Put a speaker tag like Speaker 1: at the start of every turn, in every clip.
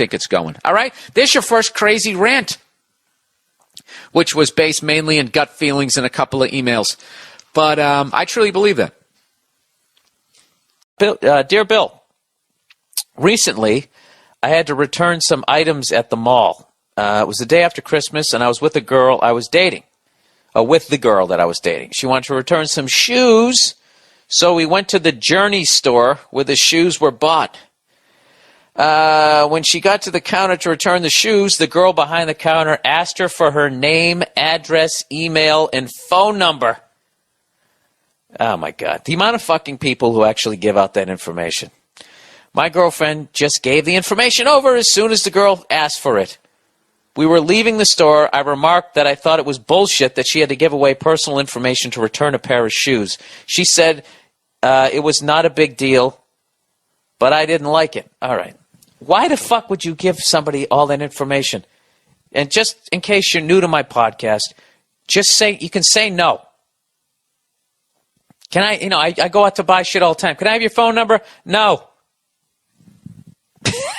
Speaker 1: think it's going. All right? There's your first crazy rant, which was based mainly in gut feelings and a couple of emails. But I truly believe that.
Speaker 2: Dear Bill, recently I had to return some items at the mall. It was the day after Christmas, and I was with a girl I was dating. With the girl that I was dating. She wanted to return some shoes, so we went to the Journey store where the shoes were bought. When she got to the counter to return the shoes, the girl behind the counter asked her for her name, address, email, and phone number. Oh, my God. The amount of fucking people who actually give out that information. My girlfriend just gave the information over as soon as the girl asked for it. We were leaving the store. I remarked that I thought it was bullshit that she had to give away personal information to return a pair of shoes. She said it was not a big deal, but I didn't like it. All right. Why the fuck would you give somebody all that information? And just in case you're new to my podcast, just say, you can say no. Can I go out to buy shit all the time. Can I have your phone number? No.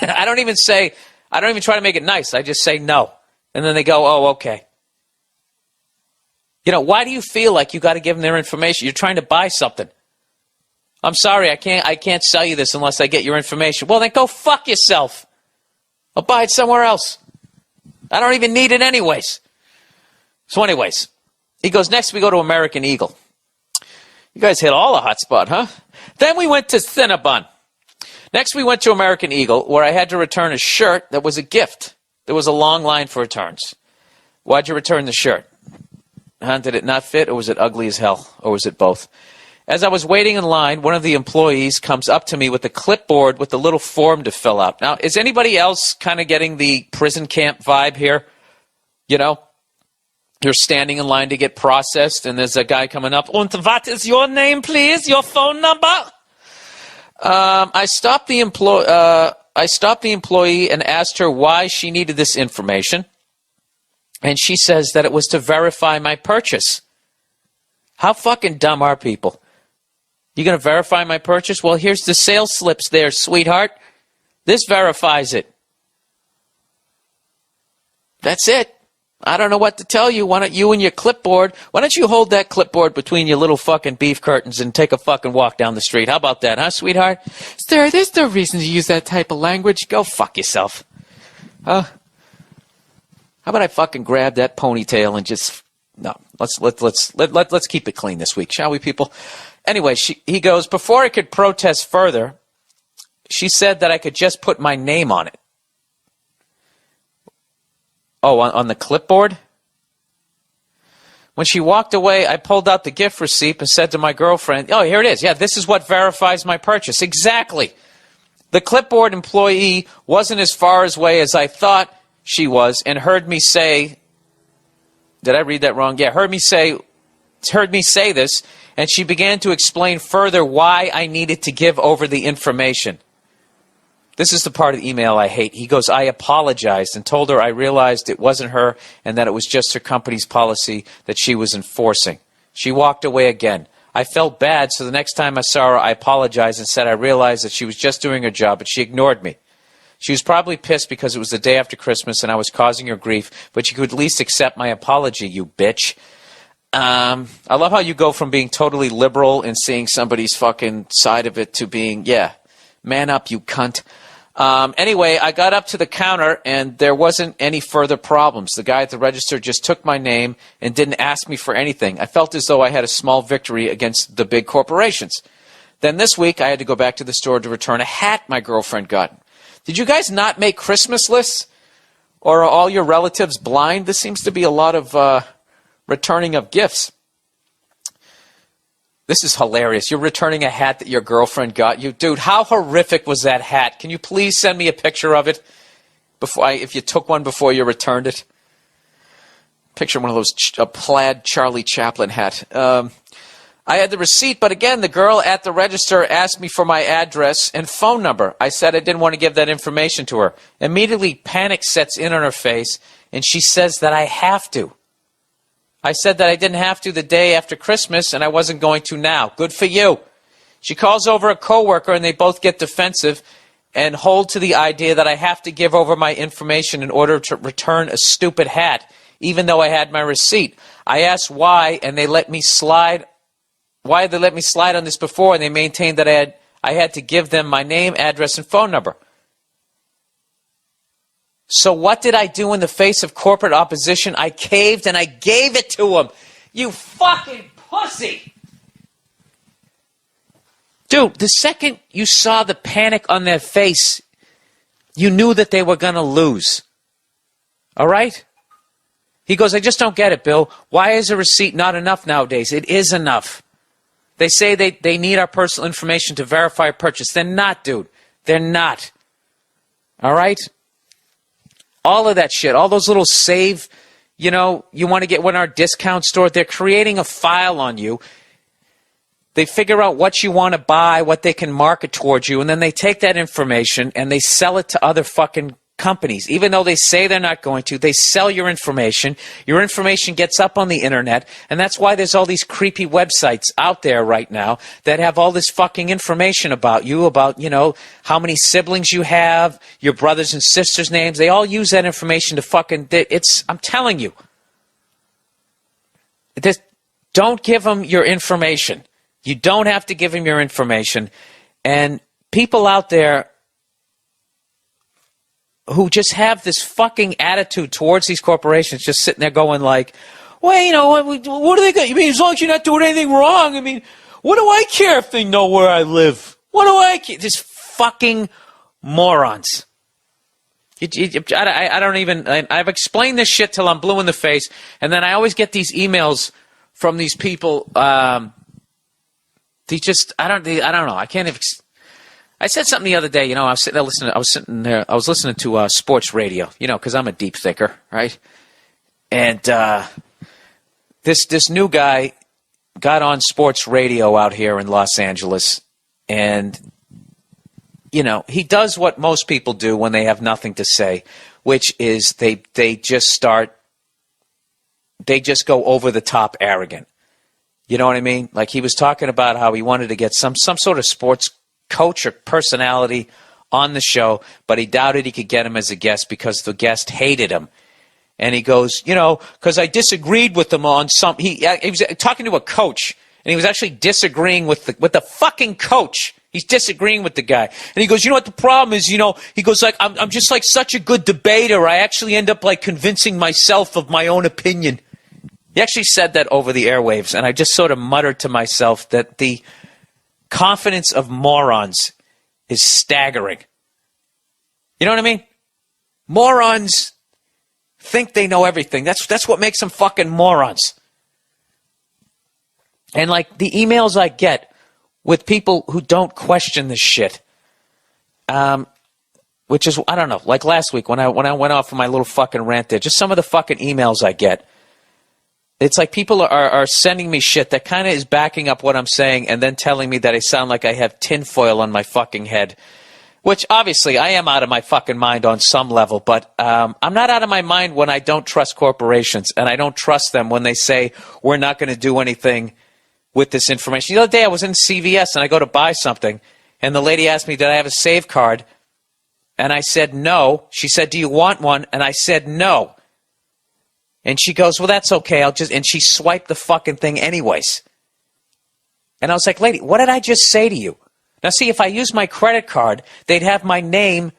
Speaker 2: I don't even try to make it nice. I just say no. And then they go, oh, okay. Why do you feel like you got to give them their information? You're trying to buy something. I'm sorry, I can't sell you this unless I get your information. Well, then go fuck yourself. I'll buy it somewhere else. I don't even need it anyways. So anyways, he goes, next we go to American Eagle. You guys hit all a hot spot, huh? Then we went to Cinnabon. Next, we went to American Eagle, where I had to return a shirt that was a gift. There was a long line for returns. Why'd you return the shirt? Did it not fit, or was it ugly as hell, or was it both? As I was waiting in line, one of the employees comes up to me with a clipboard with a little form to fill out. Now, is anybody else kind of getting the prison camp vibe here? You're standing in line to get processed, and there's a guy coming up. And what is your name, please? Your phone number? I stopped the employee and asked her why she needed this information, and she says that it was to verify my purchase. How fucking dumb are people? You going to verify my purchase? Well, here's the sales slips there, sweetheart. This verifies it. That's it. I don't know what to tell you. Why don't you and your clipboard, why don't you hold that clipboard between your little fucking beef curtains and take a fucking walk down the street? How about that, huh, sweetheart? Sir, there's no reason to use that type of language. Go fuck yourself. How about I fucking grab that ponytail and just... No, let's keep it clean this week, shall we, people? Anyway, he goes, before I could protest further, she said that I could just put my name on it. Oh, on the clipboard? When she walked away, I pulled out the gift receipt and said to my girlfriend, oh, here it is. Yeah, this is what verifies my purchase. Exactly. The clipboard employee wasn't as far away as I thought she was and heard me say, did I read that wrong? Yeah, heard me say this, and she began to explain further why I needed to give over the information. This is the part of the email I hate. He goes, I apologized and told her I realized it wasn't her and that it was just her company's policy that she was enforcing. She walked away again. I felt bad, so the next time I saw her, I apologized and said I realized that she was just doing her job, but she ignored me. She was probably pissed because it was the day after Christmas and I was causing her grief, but she could at least accept my apology, you bitch. I love how you go from being totally liberal and seeing somebody's fucking side of it to being, yeah, man up, you cunt. Anyway, I got up to the counter and there wasn't any further problems. The guy at the register just took my name and didn't ask me for anything. I felt as though I had a small victory against the big corporations. Then this week, I had to go back to the store to return a hat my girlfriend got. Did you guys not make Christmas lists? Or are all your relatives blind? This seems to be a lot of returning of gifts. This is hilarious. You're returning a hat that your girlfriend got you. Dude, how horrific was that hat? Can you please send me a picture of it if you took one before you returned it? Picture one of those a plaid Charlie Chaplin hat. I had the receipt, but again, the girl at the register asked me for my address and phone number. I said I didn't want to give that information to her. Immediately, panic sets in on her face, and she says that I have to. I said that I didn't have to the day after Christmas, and I wasn't going to now. Good for you. She calls over a coworker, and they both get defensive, and hold to the idea that I have to give over my information in order to return a stupid hat, even though I had my receipt. I asked why, and they let me slide. Why had they let me slide on this before? And they maintained that I had to give them my name, address, and phone number. So what did I do in the face of corporate opposition? I caved and I gave it to them. You fucking pussy! Dude, the second you saw the panic on their face, you knew that they were going to lose. All right? He goes, I just don't get it, Bill. Why is a receipt not enough nowadays? It is enough. They say they need our personal information to verify a purchase. They're not, dude. They're not. All right? All of that shit, all those little save, you want to get one in our discount store, they're creating a file on you. They figure out what you want to buy, what they can market towards you, and then they take that information and they sell it to other fucking companies. Even though they say they're not going to, they sell your information. Your information gets up on the internet, and that's why there's all these creepy websites out there right now that have all this fucking information about you, about, how many siblings you have, your brothers and sisters' names. They all use that information to fucking, I'm telling you. Don't give them your information. You don't have to give them your information. And people out there who just have this fucking attitude towards these corporations, just sitting there going like, well, what do they got? You mean as long as you're not doing anything wrong? I mean, what do I care if they know where I live? What do I care? Just fucking morons. I don't even, I've explained this shit till I'm blue in the face, and then I always get these emails from these people, I don't know. I can't even. I said something the other day. I was sitting there listening. I was listening to sports radio. Because I'm a deep thinker, right? And this new guy got on sports radio out here in Los Angeles, and he does what most people do when they have nothing to say, which is they just go over the top arrogant. You know what I mean? Like he was talking about how he wanted to get some sort of sports coach or personality on the show, but he doubted he could get him as a guest because the guest hated him. And he goes, because I disagreed with him on some. He was talking to a coach, and he was actually disagreeing with the fucking coach. He's disagreeing with the guy, and he goes, what the problem is? He goes like, I'm just like such a good debater. I actually end up like convincing myself of my own opinion. He actually said that over the airwaves, and I just sort of muttered to myself that the confidence of morons is staggering. You know what I mean? Morons think they know everything. That's what makes them fucking morons. And like the emails I get with people who don't question this shit, which is, I don't know, like last week when I went off on my little fucking rant there, just some of the fucking emails I get. It's like people are sending me shit that kind of is backing up what I'm saying and then telling me that I sound like I have tinfoil on my fucking head, which obviously I am out of my fucking mind on some level, but I'm not out of my mind when I don't trust corporations, and I don't trust them when they say we're not going to do anything with this information. The other day I was in CVS and I go to buy something, and the lady asked me, did I have a save card? And I said no. She said, do you want one? And I said no. And she goes, well, that's okay. And she swiped the fucking thing anyways. And I was like, lady, what did I just say to you? Now, see, if I use my credit card, they'd have my name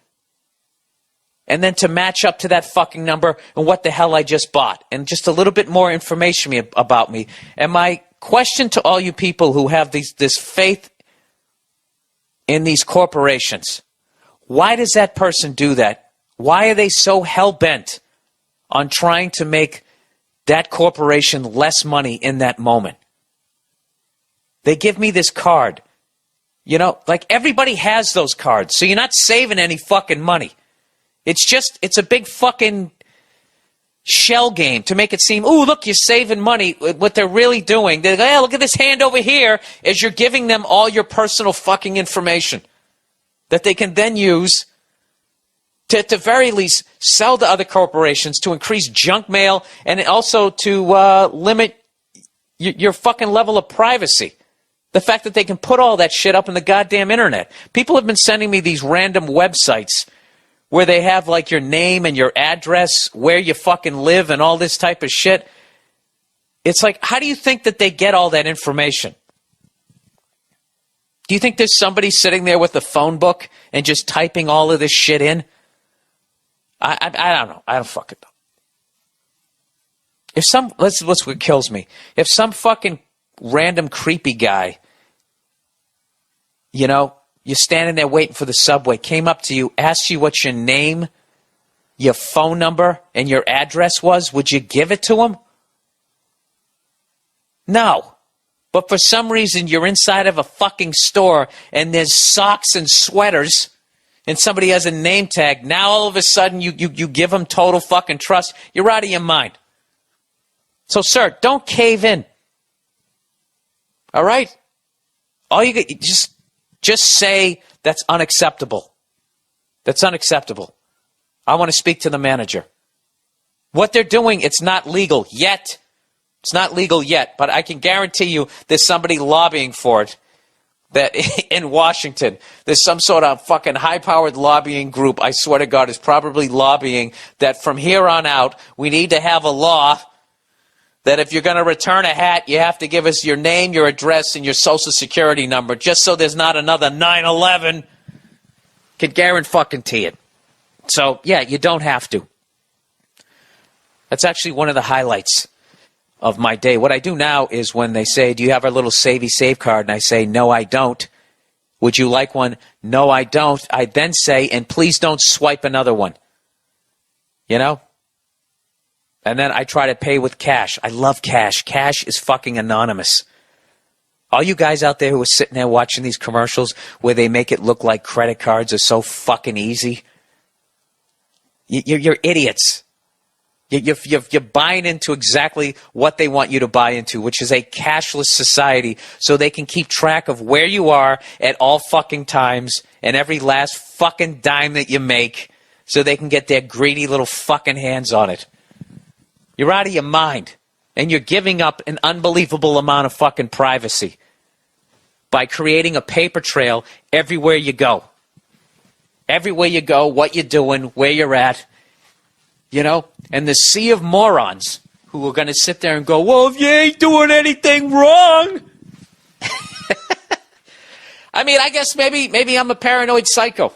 Speaker 2: and then to match up to that fucking number and what the hell I just bought. And just a little bit more information about me. And my question to all you people who have this faith in these corporations, why does that person do that? Why are they so hell-bent on trying to make that corporation less money in that moment? They give me this card. Like everybody has those cards, so you're not saving any fucking money. It's a big fucking shell game to make it seem, ooh, look, you're saving money. What they're really doing, they go, hey, look at this hand over here, as you're giving them all your personal fucking information that they can then use to at the very least sell to other corporations, to increase junk mail, and also to limit your fucking level of privacy. The fact that they can put all that shit up in the goddamn internet. People have been sending me these random websites where they have like your name and your address, where you fucking live and all this type of shit. It's like, how do you think that they get all that information? Do you think there's somebody sitting there with a phone book and just typing all of this shit in? I don't know. I don't fucking know. If some, let's what kills me. If some fucking random creepy guy, you know, you're standing there waiting for the subway, came up to you, asked you what your name, your phone number, and your address was, would you give it to him? No. But for some reason, you're inside of a fucking store, and there's socks and sweaters, and somebody has a name tag. Now all of a sudden, you give them total fucking trust. You're out of your mind. So, sir, don't cave in. All right? All you get, just say that's unacceptable. That's unacceptable. I want to speak to the manager. What they're doing, it's not legal yet. It's not legal yet, but I can guarantee you there's somebody lobbying for it. That in Washington, there's some sort of fucking high-powered lobbying group, I swear to God, is probably lobbying that from here on out, we need to have a law that if you're going to return a hat, you have to give us your name, your address, and your social security number, just so there's not another 9/11. Can guarantee it. So, yeah, you don't have to. That's actually one of the highlights of my day. What I do now is when they say, do you have our little Savey Save card? And I say, no, I don't. Would you like one? No, I don't. I then say, and please don't swipe another one. You know? And then I try to pay with cash. I love cash. Cash is fucking anonymous. All you guys out there who are sitting there watching these commercials where they make it look like credit cards are so fucking easy, you're idiots. You're buying into exactly what they want you to buy into, which is a cashless society, so they can keep track of where you are at all fucking times and every last fucking dime that you make, so they can get their greedy little fucking hands on it. You're out of your mind, and you're giving up an unbelievable amount of fucking privacy by creating a paper trail everywhere you go. Everywhere you go, what you're doing, where you're at, you know? And the sea of morons who are going to sit there and go, well, if you ain't doing anything wrong. I mean, I guess maybe I'm a paranoid psycho.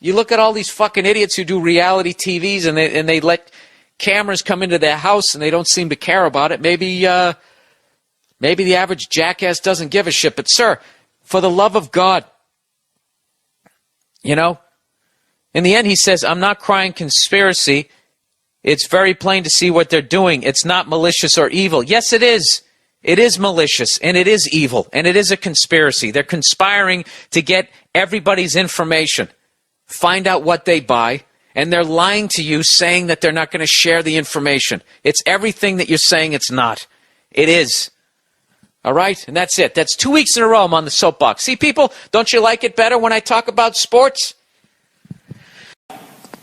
Speaker 2: You look at all these fucking idiots who do reality TVs and they let cameras come into their house and they don't seem to care about it. Maybe the average jackass doesn't give a shit. But, sir, for the love of God, you know, in the end he says, I'm not crying conspiracy. It's very plain to see what they're doing. It's not malicious or evil. Yes, it is. It is malicious, and it is evil, and it is a conspiracy. They're conspiring to get everybody's information, find out what they buy, and they're lying to you saying that they're not going to share the information. It's everything that you're saying it's not. It is. All right? And that's it. That's 2 weeks in a row I'm on the soapbox. See, people, don't you like it better when I talk about sports?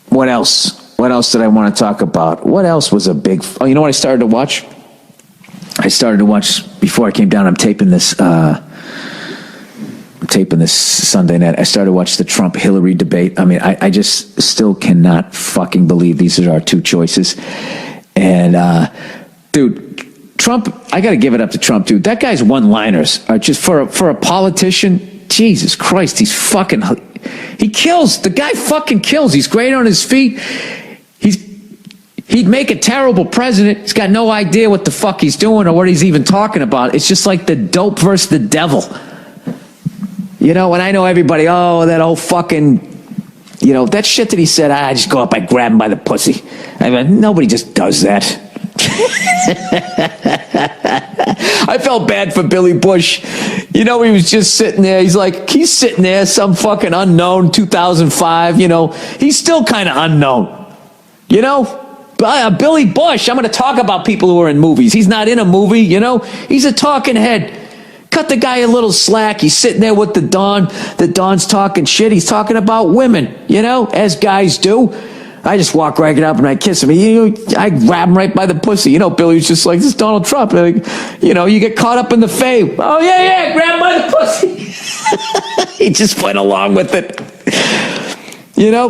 Speaker 3: What else? What else did I want to talk about? What else was a big... Oh, you know what I started to watch? I started to watch, before I came down, I'm taping this Sunday night. I started to watch the Trump-Hillary debate. I mean, I just still cannot fucking believe these are our two choices. And, dude, Trump, I got to give it up to Trump, dude. That guy's one-liners are just, for a politician, Jesus Christ, he's fucking... He kills. The guy fucking kills. He's great on his feet. He'd make a terrible president. He's got no idea what the fuck he's doing or what he's even talking about. It's just like the dope versus the devil. You know, and I know everybody, oh, that old fucking, you know, that shit that he said, I just go up, I grab him by the pussy. I mean, nobody just does that. I felt bad for Billy Bush. You know, he was just sitting there. He's sitting there, some fucking unknown, 2005, you know. He's still kind of unknown. You know? Billy Bush, I'm going to talk about people who are in movies. He's not in a movie, you know. He's a talking head. Cut the guy a little slack. He's sitting there with the Don. The Don's talking shit. He's talking about women, you know, as guys do. I just walk right up and I kiss him. I grab him right by the pussy. Billy was just like, this is Donald Trump. Like, you get caught up in the fame. Oh, yeah, grab by the pussy. He just went along with it.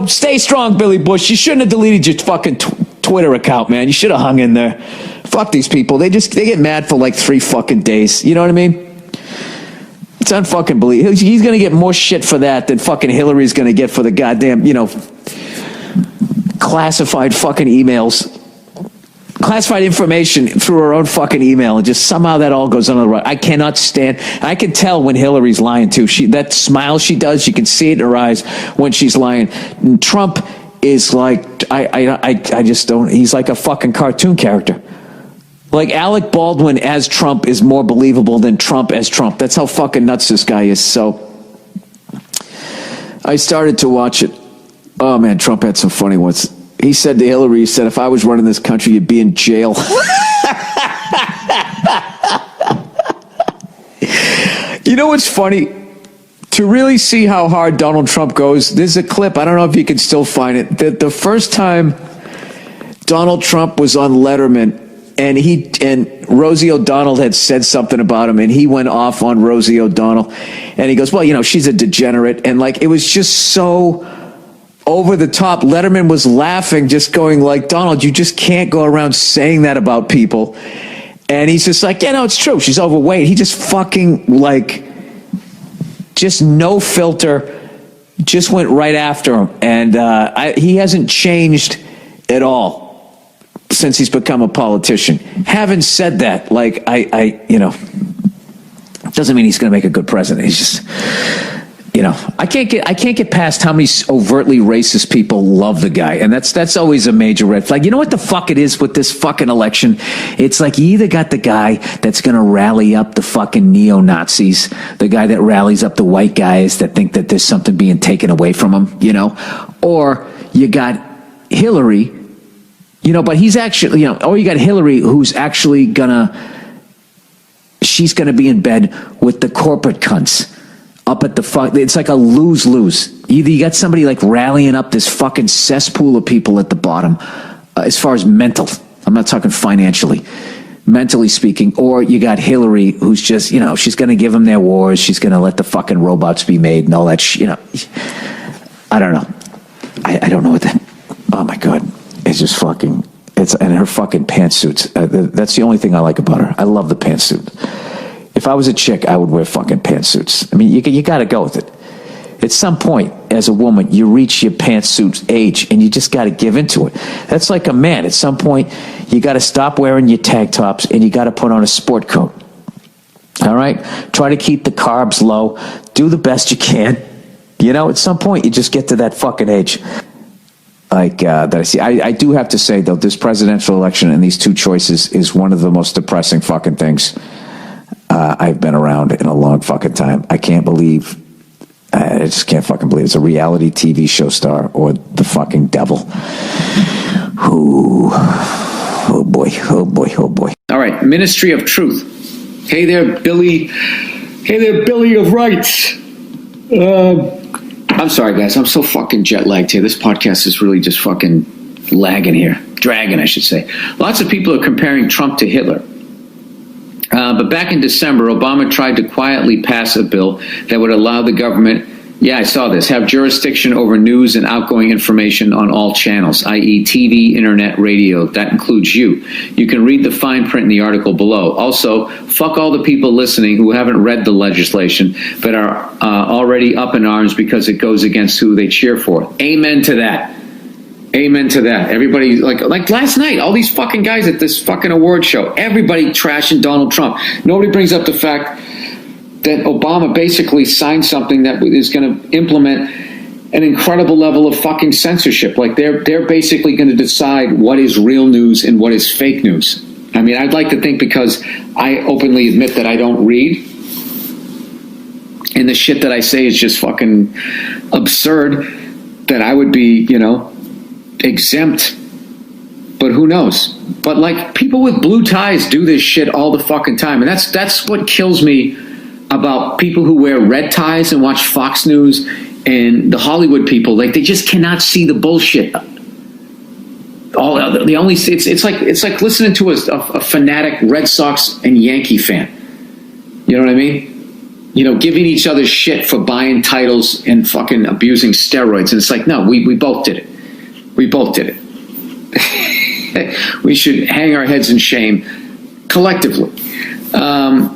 Speaker 3: Stay strong, Billy Bush. You shouldn't have deleted your fucking Twitter account, man. You should have hung in there. Fuck these people. They get mad for like 3 fucking days. You know what I mean? It's unfucking believable. He's going to get more shit for that than fucking Hillary's going to get for the goddamn, classified fucking emails, classified information through her own fucking email, and just somehow that all goes under the rug. I cannot stand. I can tell when Hillary's lying too. That smile she does, you can see it in her eyes when she's lying. And Trump is like, I just don't. He's like a fucking cartoon character. Like Alec Baldwin as Trump is more believable than Trump as Trump. That's how fucking nuts this guy is. So I started to watch it. Oh man, Trump had some funny ones. He said to Hillary, he said, if I was running this country, you'd be in jail. You know what's funny? To really see how hard Donald Trump goes, there's a clip, I don't know if you can still find it. The first time Donald Trump was on Letterman, and Rosie O'Donnell had said something about him, and he went off on Rosie O'Donnell, and he goes, well, she's a degenerate, and like, it was just so over the top. Letterman was laughing, just going like, Donald, you just can't go around saying that about people. And he's just like, yeah, no, it's true, she's overweight. He just fucking like, just no filter, just went right after him. And he hasn't changed at all since he's become a politician. Having said that, like, doesn't mean he's going to make a good president. He's just, I can't get past how many overtly racist people love the guy, and that's always a major red flag. You know what the fuck it is with this fucking election? It's like you either got the guy that's going to rally up the fucking neo-Nazis, the guy that rallies up the white guys that think that there's something being taken away from them, or you got Hillary. But he's actually, or you got Hillary, who's actually she's gonna be in bed with the corporate cunts up at the fuck. It's like a lose-lose. Either you got somebody like rallying up this fucking cesspool of people at the bottom, as far as mental. I'm not talking financially, mentally speaking. Or you got Hillary, who's just, she's gonna give them their wars. She's gonna let the fucking robots be made and all that. I don't know. I don't know what that. Oh my god. It's just fucking, and her fucking pantsuits. That's the only thing I like about her. I love the pantsuit. If I was a chick, I would wear fucking pantsuits. I mean, you got to go with it. At some point, as a woman, you reach your pantsuit age, and you just got to give into it. That's like a man. At some point, you got to stop wearing your tank tops, and you got to put on a sport coat. All right? Try to keep the carbs low. Do the best you can. At some point, you just get to that fucking age. Like that I see. I do have to say, though, this presidential election and these two choices is one of the most depressing fucking things I've been around in a long fucking time. I just can't fucking believe it's a reality TV show star or the fucking devil. Oh boy, oh boy, oh boy.
Speaker 4: All right, Ministry of Truth. Hey there, Billy. Hey there, Billy of Rights. I'm sorry, guys. I'm so fucking jet lagged here. This podcast is really just fucking lagging here. Dragging, I should say. Lots of people are comparing Trump to Hitler. But back in December, Obama tried to quietly pass a bill that would allow the government, yeah, I saw this, have jurisdiction over news and outgoing information on all channels, i.e. TV, internet, radio. That includes you. You can read the fine print in the article below. Also, fuck all the people listening who haven't read the legislation but are already up in arms because it goes against who they cheer for. Amen to that. Amen to that. Everybody, like last night, all these fucking guys at this fucking award show, everybody trashing Donald Trump. Nobody brings up the fact that Obama basically signed something that is going to implement an incredible level of fucking censorship. Like they're basically going to decide what is real news and what is fake news. I mean, I'd like to think, because I openly admit that I don't read, and the shit that I say is just fucking absurd, that I would be, exempt. But who knows? But like, people with blue ties do this shit all the fucking time, and that's what kills me about people who wear red ties and watch Fox News and the Hollywood people. Like, they just cannot see the bullshit. It's like listening to a fanatic Red Sox and Yankee fan. You know what I mean? Giving each other shit for buying titles and fucking abusing steroids. And it's like, no, we both did it. We both did it. We should hang our heads in shame collectively. All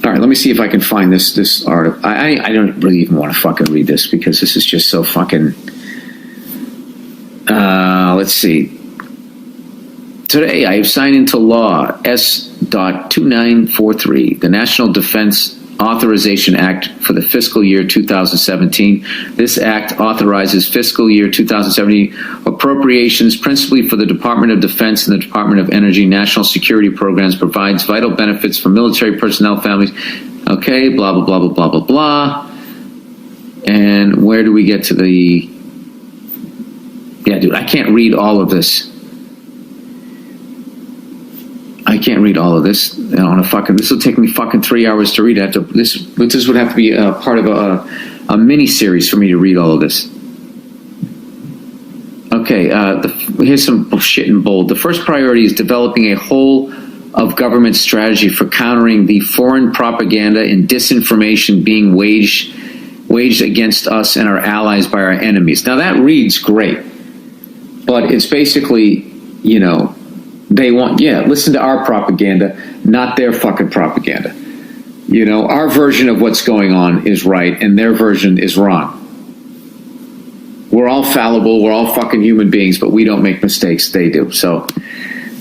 Speaker 4: right, let me see if I can find this article. I don't really even want to fucking read this because this is just so fucking. Let's see. Today, I have signed into law S.2943, the National Defense Authorization Act for the fiscal year 2017. This act authorizes fiscal year 2017 appropriations principally for the Department of Defense and the Department of Energy national security programs, provides vital benefits for military personnel families. Okay, blah, blah, blah, blah, blah, blah, blah. And where do we get to the... Yeah, dude, I can't read all of this. I can't read all of this on a fucking. This will take me fucking 3 hours to read. This would have to be a part of a mini series for me to read all of this. Okay, here's some shit in bold. The first priority is developing a whole of government strategy for countering the foreign propaganda and disinformation being waged against us and our allies by our enemies. Now that reads great, but it's basically, they want, listen to our propaganda, not their fucking propaganda. Our version of what's going on is right, and their version is wrong. We're all fallible, we're all fucking human beings, but we don't make mistakes, they do. So,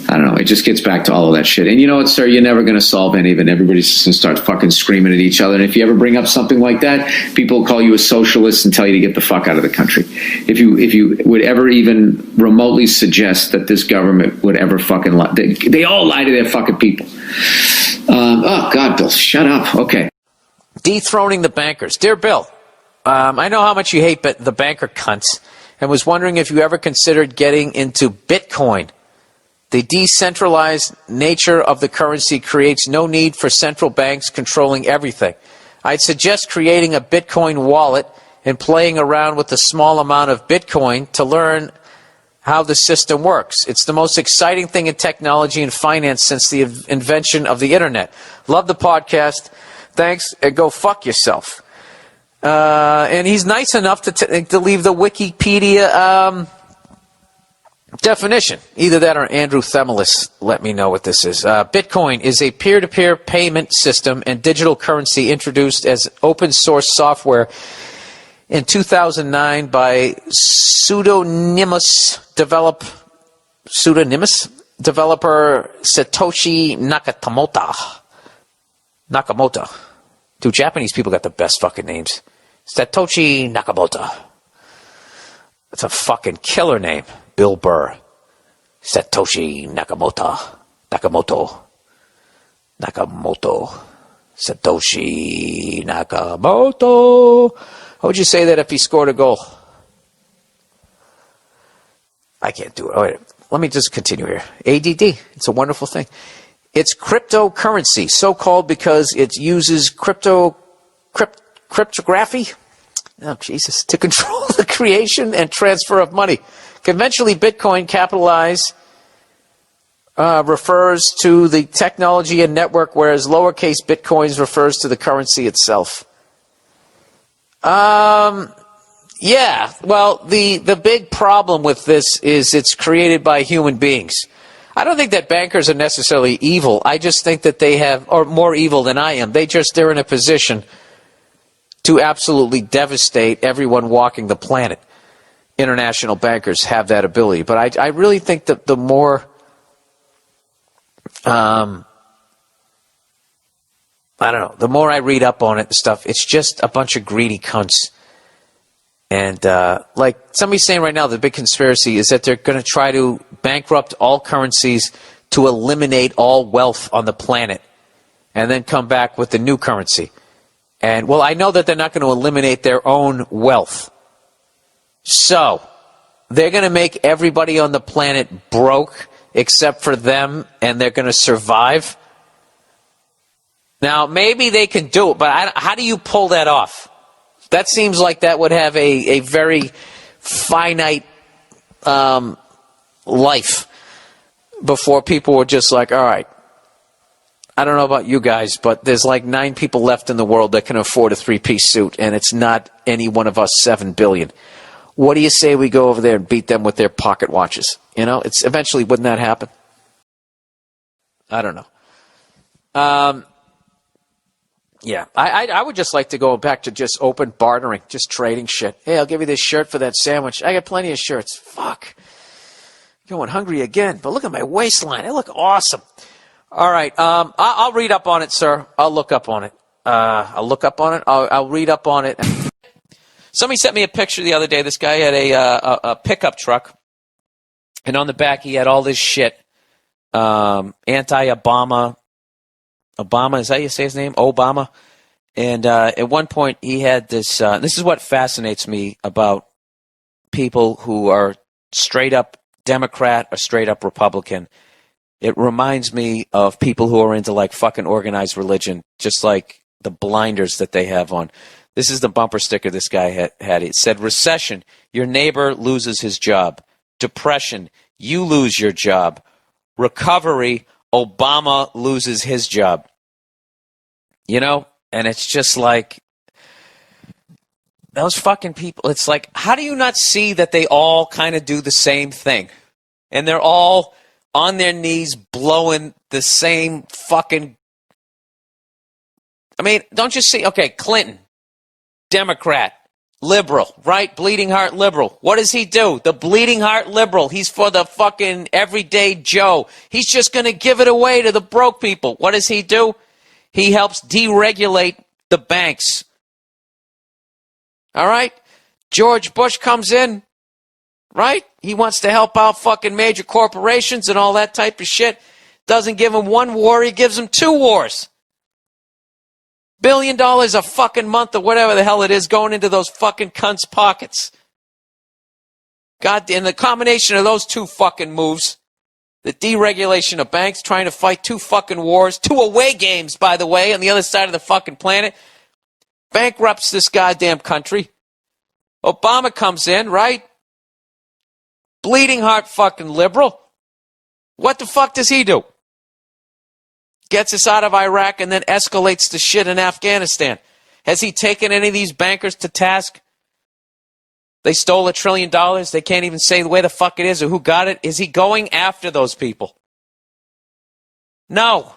Speaker 4: I don't know, it just gets back to all of that shit. And you know what, sir, you're never going to solve any of it. Everybody's just going to start fucking screaming at each other. And if you ever bring up something like that, people will call you a socialist and tell you to get the fuck out of the country. If you would ever even remotely suggest that this government would ever fucking lie, they all lie to their fucking people. Oh, God, Bill, shut up. Okay.
Speaker 2: Dethroning the bankers. Dear Bill, I know how much you hate the banker cunts, and was wondering if you ever considered getting into Bitcoin. The decentralized nature of the currency creates no need for central banks controlling everything. I'd suggest creating a Bitcoin wallet and playing around with a small amount of Bitcoin to learn how the system works. It's the most exciting thing in technology and finance since the invention of the internet. Love the podcast. Thanks, and go fuck yourself. And he's nice enough to leave the Wikipedia definition. Either that or Andrew Themelis. Let me know what this is. Bitcoin is a peer-to-peer payment system and digital currency introduced as open source software in 2009 by pseudonymous developer Satoshi Nakamoto. Dude, Japanese people got the best fucking names. Satoshi Nakamoto. That's a fucking killer name. Bill Burr. Satoshi Nakamoto. Satoshi Nakamoto. How would you say that if he scored a goal? I can't do it. Oh, wait. Let me just continue here. ADD. It's a wonderful thing. It's cryptocurrency, so-called because it uses cryptography. Oh, Jesus. To control the creation and transfer of money. Conventionally, Bitcoin refers to the technology and network, whereas lowercase bitcoins refers to the currency itself. Yeah, well, the big problem with this is it's created by human beings. I don't think that bankers are necessarily evil. I just think that they are more evil than I am. They're in a position to absolutely devastate everyone walking the planet. International bankers have that ability. But I really think that the more the more I read up on it and stuff, it's just a bunch of greedy cunts. And like somebody's saying right now, the big conspiracy is that they're going to try to bankrupt all currencies to eliminate all wealth on the planet and then come back with the new currency. And, well, I know that they're not going to eliminate their own wealth. So, they're going to make everybody on the planet broke except for them, and they're going to survive. Now, maybe they can do it, but how do you pull that off? That seems like that would have a very finite life before people were just like, all right, I don't know about you guys, but there's like 9 people left in the world that can afford a 3-piece suit, and it's not any one of us 7 billion. What do you say we go over there and beat them with their pocket watches? You know, it's eventually, wouldn't that happen? I don't know. Yeah, I would just like to go back to just open bartering, just trading shit. Hey, I'll give you this shirt for that sandwich. I got plenty of shirts. Fuck. Going hungry again, but look at my waistline. I look awesome. All right, I'll read up on it, sir. I'll look up on it. I'll look up on it. I'll read up on it. Somebody sent me a picture the other day. This guy had a pickup truck, and on the back he had all this shit. Anti-Obama. Obama, is that how you say his name? Obama. And at one point he had this, this is what fascinates me about people who are straight up Democrat or straight up Republican. It reminds me of people who are into like fucking organized religion, just like the blinders that they have on. This is the bumper sticker this guy had. It said, recession, your neighbor loses his job. Depression, you lose your job. Recovery, Obama loses his job. You know? And it's just like, those fucking people, it's like, how do you not see that they all kind of do the same thing? And they're all on their knees blowing the same fucking, I mean, don't you see, okay, Clinton, Democrat, liberal, right? Bleeding heart liberal. What does he do? The bleeding heart liberal. He's for the fucking everyday Joe. He's just going to give it away to the broke people. What does he do? He helps deregulate the banks. All right? George Bush comes in, right? He wants to help out fucking major corporations and all that type of shit. Doesn't give them 1 war, he gives them 2 wars. $1 billion a fucking month or whatever the hell it is going into those fucking cunts' pockets. God, and the combination of those 2 fucking moves, the deregulation of banks, trying to fight 2 fucking wars, 2 away games, by the way, on the other side of the fucking planet, bankrupts this goddamn country. Obama comes in, right? Bleeding heart fucking liberal. What the fuck does he do? Gets us out of Iraq and then escalates the shit in Afghanistan. Has he taken any of these bankers to task? They stole $1 trillion. They can't even say where the fuck it is or who got it. Is he going after those people? No.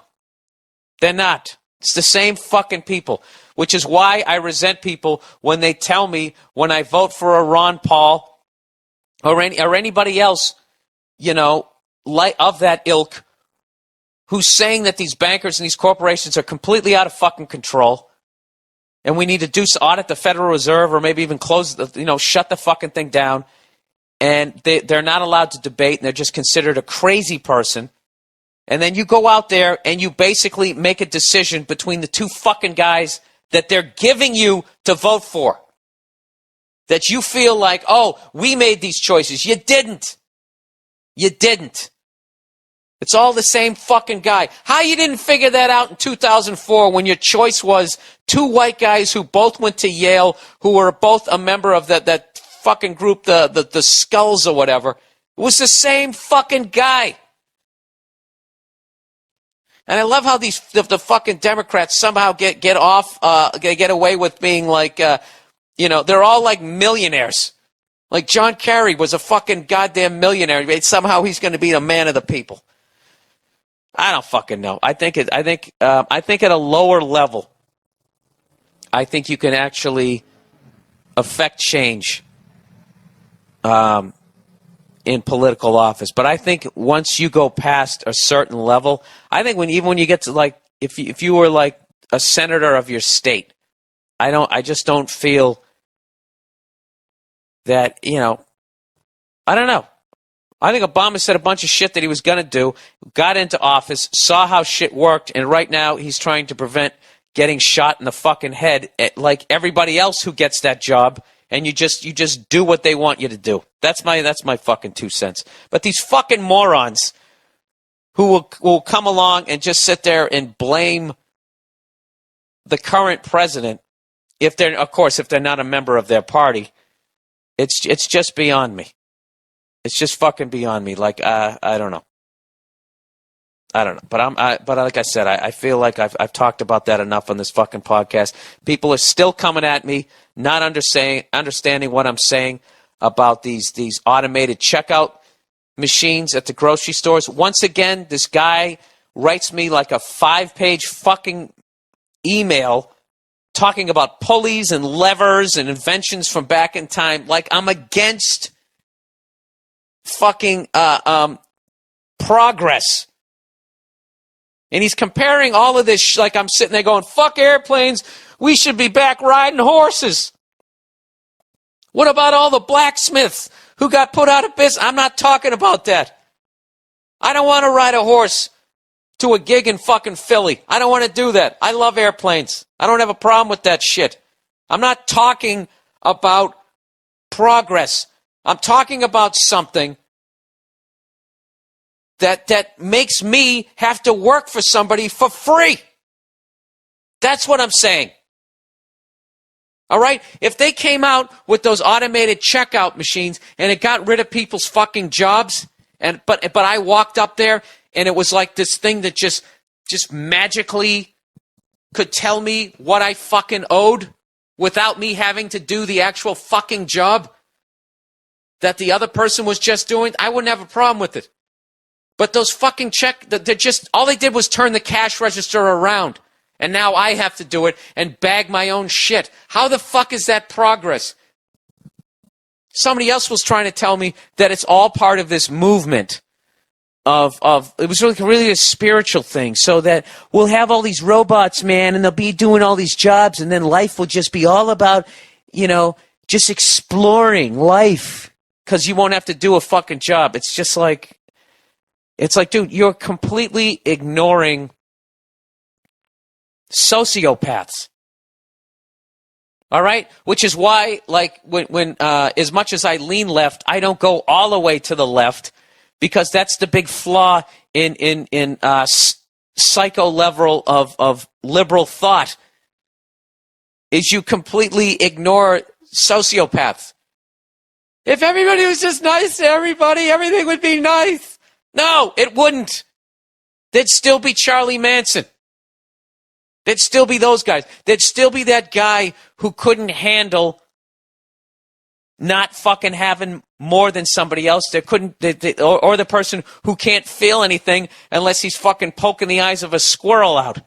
Speaker 2: They're not. It's the same fucking people. Which is why I resent people when they tell me when I vote for a Ron Paul or anybody else, you know, like of that ilk, who's saying that these bankers and these corporations are completely out of fucking control, and we need to audit the Federal Reserve or maybe even close, shut the fucking thing down, and they're not allowed to debate, and they're just considered a crazy person. And then you go out there and you basically make a decision between the 2 fucking guys that they're giving you to vote for. That you feel like, oh, we made these choices. You didn't. You didn't. It's all the same fucking guy. How you didn't figure that out in 2004 when your choice was 2 white guys who both went to Yale, who were both a member of that fucking group, the Skulls or whatever. It was the same fucking guy. And I love how the fucking Democrats somehow get away with being like, they're all like millionaires. Like John Kerry was a fucking goddamn millionaire. Somehow he's going to be a man of the people. I don't fucking know. I think at a lower level, I think you can actually affect change in political office. But I think once you go past a certain level, I think when you get to like if you were like a senator of your state, I just don't feel that, I don't know. I think Obama said a bunch of shit that he was going to do, got into office, saw how shit worked, and right now he's trying to prevent getting shot in the fucking head like everybody else who gets that job, and you just do what they want you to do. That's my fucking 2 cents. But these fucking morons who will come along and just sit there and blame the current president, if they're not a member of their party, it's just beyond me. It's just fucking beyond me. Like, I don't know. I don't know, but like I said, I feel like I've talked about that enough on this fucking podcast. People are still coming at me, not understanding what I'm saying about these automated checkout machines at the grocery stores. Once again, this guy writes me like a 5-page fucking email talking about pulleys and levers and inventions from back in time. Like I'm against fucking progress. And he's comparing all of this, like I'm sitting there going, fuck airplanes, we should be back riding horses. What about all the blacksmiths who got put out of business? I'm not talking about that. I don't want to ride a horse to a gig in fucking Philly. I don't want to do that. I love airplanes. I don't have a problem with that shit. I'm not talking about progress. I'm talking about something that makes me have to work for somebody for free. That's what I'm saying. All right? If they came out with those automated checkout machines and it got rid of people's fucking jobs, but I walked up there and it was like this thing that just magically could tell me what I fucking owed without me having to do the actual fucking job that the other person was just doing, I wouldn't have a problem with it. But those fucking they're just, all they did was turn the cash register around. And now I have to do it and bag my own shit. How the fuck is that progress? Somebody else was trying to tell me that it's all part of this movement of it was really a spiritual thing, so that we'll have all these robots, man, and they'll be doing all these jobs, and then life will just be all about, just exploring life because you won't have to do a fucking job. It's just like, dude, you're completely ignoring sociopaths. All right? Which is why, like, when as much as I lean left, I don't go all the way to the left, because that's the big flaw in psycho level of liberal thought, is you completely ignore sociopaths. If everybody was just nice to everybody, everything would be nice. No, it wouldn't. There'd still be Charlie Manson. There'd still be those guys. There'd still be that guy who couldn't handle not fucking having more than somebody else. There couldn't, or the person who can't feel anything unless he's fucking poking the eyes of a squirrel out.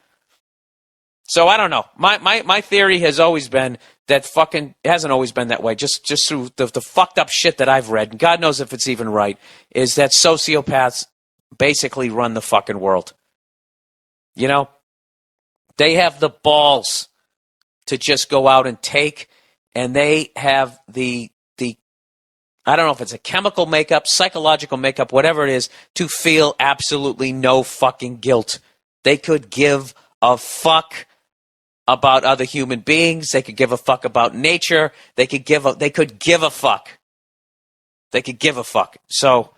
Speaker 2: So I don't know. My theory has always been that fucking, it hasn't always been that way, just through the fucked up shit that I've read, and God knows if it's even right, is that sociopaths basically run the fucking world. They have the balls to just go out and take, and they have the I don't know if it's a chemical makeup, psychological makeup, whatever it is, to feel absolutely no fucking guilt. They could give a fuck about other human beings. They could give a fuck about nature. They could give a fuck. They could give a fuck. So,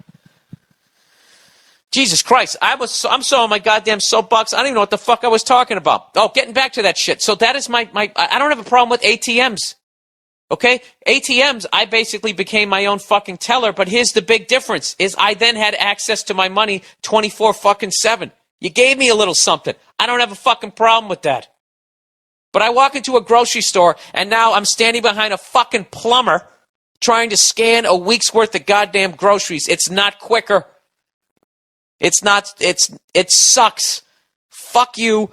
Speaker 2: Jesus Christ, I'm so on my goddamn soapbox, I don't even know what the fuck I was talking about. Oh, getting back to that shit. So that is I don't have a problem with ATMs. Okay? ATMs, I basically became my own fucking teller, but here's the big difference, is I then had access to my money 24/7. You gave me a little something. I don't have a fucking problem with that. But I walk into a grocery store, and now I'm standing behind a fucking plumber trying to scan a week's worth of goddamn groceries. It's not quicker. It's not, it sucks. Fuck you.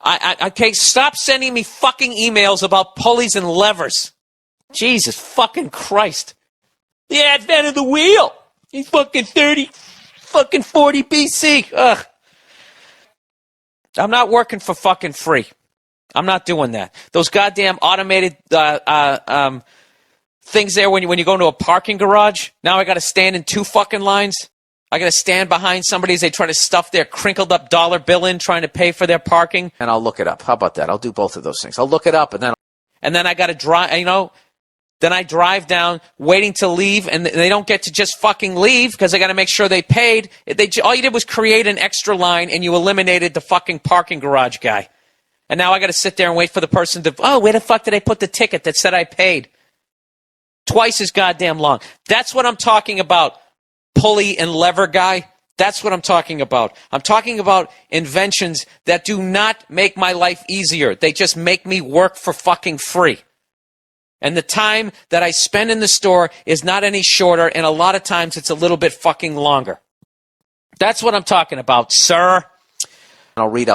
Speaker 2: Okay, stop sending me fucking emails about pulleys and levers. Jesus fucking Christ. The advent of the wheel. He's fucking 40 BC. Ugh. I'm not working for fucking free. I'm not doing that. Those goddamn automated things there when you go into a parking garage. Now I got to stand in 2 fucking lines. I got to stand behind somebody as they try to stuff their crinkled up dollar bill in trying to pay for their parking. And I'll look it up. How about that? I'll do both of those things. I'll look it up and then I got to drive, then I drive down waiting to leave, and they don't get to just fucking leave because I got to make sure they paid. All you did was create an extra line and you eliminated the fucking parking garage guy. And now I got to sit there and wait for the person to, where the fuck did I put the ticket that said I paid? twice as goddamn long. That's what I'm talking about, pulley and lever guy. That's what I'm talking about. I'm talking about inventions that do not make my life easier. They just make me work for fucking free. And the time that I spend in the store is not any shorter, and a lot of times it's a little bit fucking longer. That's what I'm talking about, sir. I'll read